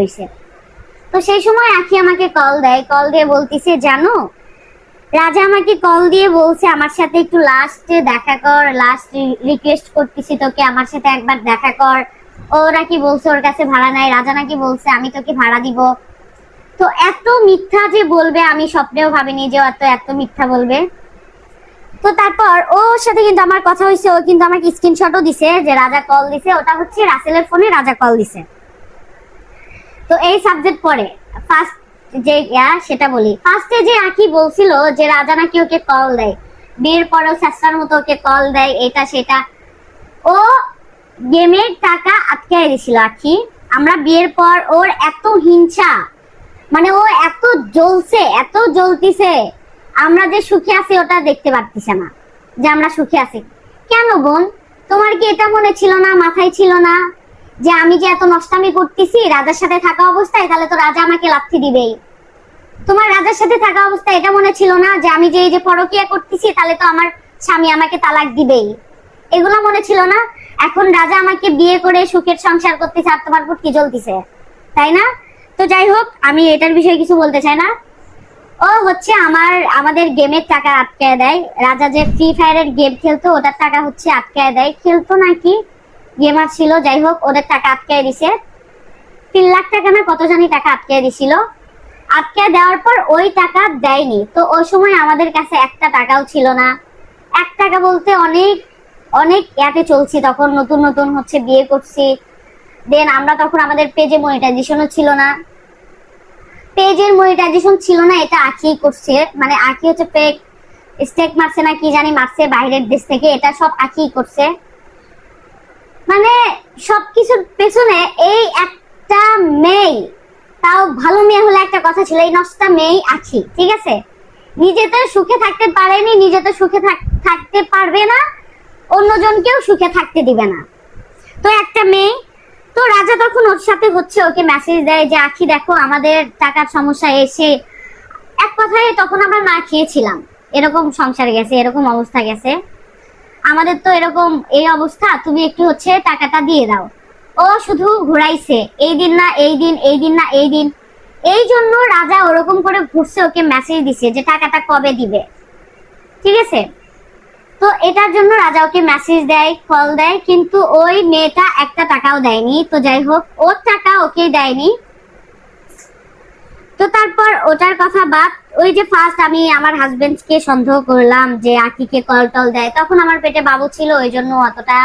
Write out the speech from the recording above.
হয়েছে। তো সেই সময় আখি আমাকে কল দেয়, কল দিয়ে বলতিছে জানো রাজা আমাকে কল দিয়ে বলছে আমার সাথে একটু লাস্টে দেখা কর, লাস্ট রিকোয়েস্ট করতেছি তোকে আমার সাথে একবার দেখা কর। ও নাকি বলছে ওর কাছে ভাড়া নাই, রাজা নাকি বলছে আমি তোকে ভাড়া দিব। তো এত মিথ্যা যে বলবে আমি স্বপ্নেও ভাবিনি যে এত মিথ্যা বলবে। তো তারপর ওর সাথে কিন্তু আমার কথা হয়েছে, ও কিন্তু আমাকে স্ক্রিনশটও দিছে যে রাজা কল দিছে, ওটা হচ্ছে রাসেলের ফোনে রাজা কল দিছে। তো এই সাবজেক্ট পরে ফার্স্ট যে সেটা বলি। ফার্স্টে যে আকি বলছিল যে রাজা নাকি ওকে কল দেয়, বিয়ের পরেও চেষ্টার মতো ওকে কল দেয়, এটা সেটা। ও গেমের টাকা আটকাই দিছিল আখি। আমরা বিয়ের পর ওর এত হিংসা, মানে ও এত জ্বলছে, এত জ্বলতিছে, আমরা যে সুখে আছি ওটা দেখতে পারতিছে না যে আমরা সুখে আছি। কেন বোন, তোমার কি এটা মনে ছিল না, মাথায় ছিল না যে আমি যে এত নষ্টামি করতেছি রাজার সাথে থাকা অবস্থায়, তাহলে তো রাজা আমাকে লাথি দিবেই? তোমার রাজার সাথে থাকা অবস্থায় এটা মনে ছিল না যে আমি যে এই যে পরকিয়া করতেছি তাহলে তো আমার স্বামী আমাকে তালাক দিবেই? এগুলো মনে ছিল না? এখন রাজা আমাকে বিয়ে করে সুখের সংসার করতেছে আর তোমার উপর কি জ্বলতিছে, তাই না? তো যাই হোক, আমি এটার বিষয়ে কিছু বলতে চাই না। ও হচ্ছে আমাদের গেমের টাকা আটকায় দেয়। রাজা যে ফ্রি ফায়ারের গেম খেলতো ওটার টাকা হচ্ছে আটকায় দেয়, খেলতো নাকি গেমার ছিল, যাই হোক ওদের টাকা আটকায় দিছে। 3 লাখ টাকা না কত জানি টাকা আটকায় দিছিল। আটকায় দেওয়ার পর ওই টাকা দেয়নি। তো ওই সময় আমাদের কাছে একটা টাকাও ছিল না। 1 টাকা বলতে অনেক অনেক ইয়াতে চলছি, তখন নতুন নতুন হচ্ছে বিয়ে করছি। দেন আমরা তখন আমাদের পেজে মনিটাইজেশনও ছিল না, পেজের মনিটাইজেশন ছিল না, এটা আখি করছে। মানে আখি হচ্ছে ফেক স্টেক মারছে না কি জানি মারছে বাইরের দেশ থেকে, এটা সব আখি করছে। মানে সবকিছুর পেছনে এই একটা মেয়ে, তাও ভালো মেয়ে হলে একটা কথা ছিল, এই নষ্টা মেয়ে আখি, ঠিক আছে? নিজে তো সুখে থাকতে পারেনি, নিজে তো সুখে থাকতে পারবে না, অন্যজনকেও সুখে থাকতে দিবে না। তো একটা মেয়ে, তো রাজা তখন ওর সাথে হচ্ছে ওকে মেসেজ দেয় যে আখি দেখো আমাদের টাকার সমস্যা এসে, এক কথায় তখন আমরা না খেয়েছিলাম, এরকম সংসার গেছে, এরকম অবস্থা গেছে আমাদের, তো এরকম এই অবস্থা, তুমি একটু হচ্ছে টাকাটা দিয়ে দাও। ও শুধু ঘুরাইছে, এই দিন না এই দিন, এই দিন না এই দিন। এই জন্য রাজা ওরকম করে ঘুরছে, ওকে মেসেজ দিছে যে টাকাটা কবে দিবে, ঠিক আছে? তো এটার জন্য রাজা ওকে মেসেজ দেয়, কল দেয়, কিন্তু ওই মেয়েটা একটা টাকাও দেয়নি। তো যাই হোক, ওর টাকা ওকে দেয়নি। তো তারপর ওটার কথা বাদ, ওই যে ফার্স্ট আমি আমার হাজবেন্ডকে সন্দেহ করলাম যে আকিকে কল টল দেয়, তখন আমার পেটে বাবু ছিল, ওই জন্য অতটা